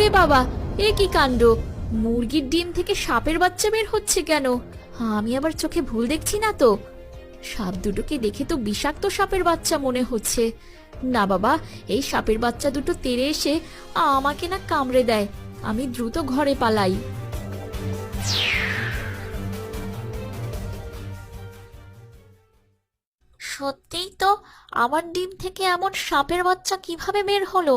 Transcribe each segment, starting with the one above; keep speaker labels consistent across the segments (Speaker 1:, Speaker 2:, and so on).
Speaker 1: ওরে বাবা, এ কি কাণ্ড! মুরগির ডিম থেকে সাপের বাচ্চা বের হচ্ছে কেন? আমি আবার চোখে ভুল দেখছি না তো? সাপ দুটোকে দেখে তো বিষাক্ত সাপের বাচ্চা মনে হচ্ছে। না বাবা, এই সাপের বাচ্চা দুটো তেড়ে এসে আমাকে না কামড়ে দেয়। আমি দ্রুত ঘরে পালাই। সত্যিই তো, আমার ডিম থেকে এমন সাপের বাচ্চা কিভাবে বের হলো?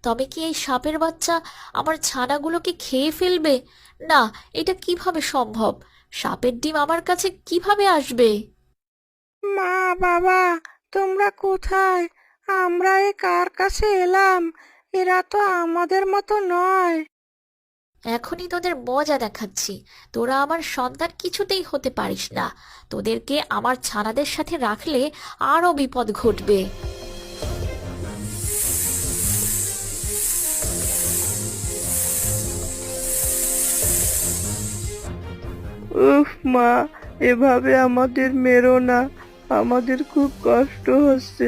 Speaker 1: তবে কি এই সাপের বাচ্চা আমার ছানাগুলোকে খেয়ে ফেলবে? না, এটা কিভাবে সম্ভব? সাপের ডিম আমার কাছে কিভাবে আসবে?
Speaker 2: মা, বাবা, তোমরা কোথায়? আমরা এ কার কাছে এলাম? এরা তো আমাদের মতো নয়।
Speaker 1: এখনই তোদের মজা দেখাচ্ছি। তোরা আমার সন্তান কিছুতেই হতে পারিস না। তোদেরকে আমার ছানাদের সাথে রাখলে আরো বিপদ ঘটবে।
Speaker 2: উফ মা, এভাবে আমাদের মেরো না। আমাদের খুব কষ্ট হচ্ছে।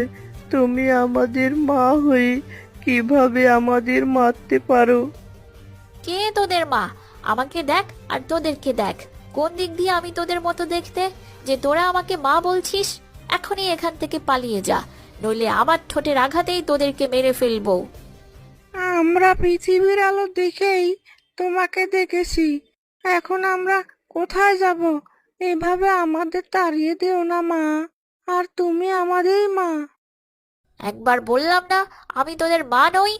Speaker 2: তুমি আমাদের মা হয়ে কিভাবে আমাদের মারতে পারো?
Speaker 1: কে তোদের মা? আমাকে দেখ আর তোদেরকে দেখ। কোন দিক দিয়ে আমি তোদের মতো দেখতে, যে তোরা আমাকে মা বলছিস? এখনই এখান থেকে পালিয়ে যা, নইলে আমার ঠোঁটের আঘাতেই তোদেরকে মেরে ফেলবো।
Speaker 2: আমরা পৃথিবীর আলো দেখেই তোমাকে দেখেছি। এখন আমরা কোথায় যাব? এভাবে আমাদের তাড়িয়ে দিও না মা। আর তুমি আমাদেরই মা।
Speaker 1: একবার বললাম না আমি তোদের মা নই?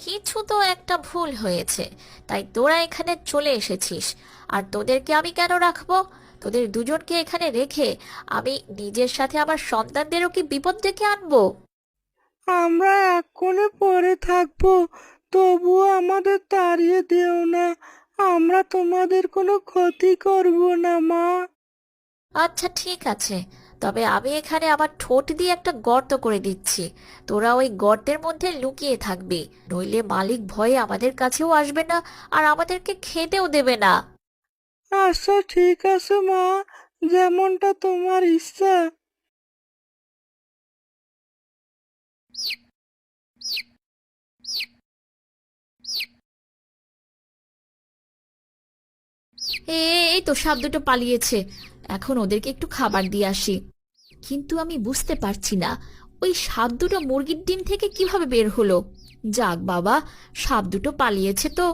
Speaker 1: কিছু তো একটা ভুল হয়েছে, তাই তোরা এখানে চলে এসেছিস। আর তোদেরকে আমি কেন রাখবো? তোদের দুজনকে এখানে রেখে আমি নিজের সাথে আমার সন্তানদেরও কি বিপদ ডেকে আনবো?
Speaker 2: আমরা এক্ষুনি পড়ে থাকবো, তবুও আমাদের তাড়িয়ে দিও না। আমরা তোমাদের কোনো ক্ষতি করব না মা।
Speaker 1: আচ্ছা ঠিক আছে, তবে আমি এখানে আমার ঠোঁট দিয়ে একটা গর্ত করে দিচ্ছি। তোরা ওই গর্তের মধ্যে লুকিয়ে থাকবি, নইলে মালিক ভয়ে আমাদের কাছেও আসবে না আর আমাদেরকে খেতেও দেবে না।
Speaker 2: আচ্ছা ঠিক আছে মা, যেমনটা তোমার ইচ্ছা।
Speaker 1: এই তো সাপ দুটো পালিয়েছে। এখন ওদেরকে একটু খাবার দিয়ে আসি। কিন্তু আমি বুঝতে পারছি না, ওই সাপ দুটো মুরগির ডিম থেকে কিভাবে বের হলো? যাক বাবা, সাপ দুটো পালিয়েছে তো।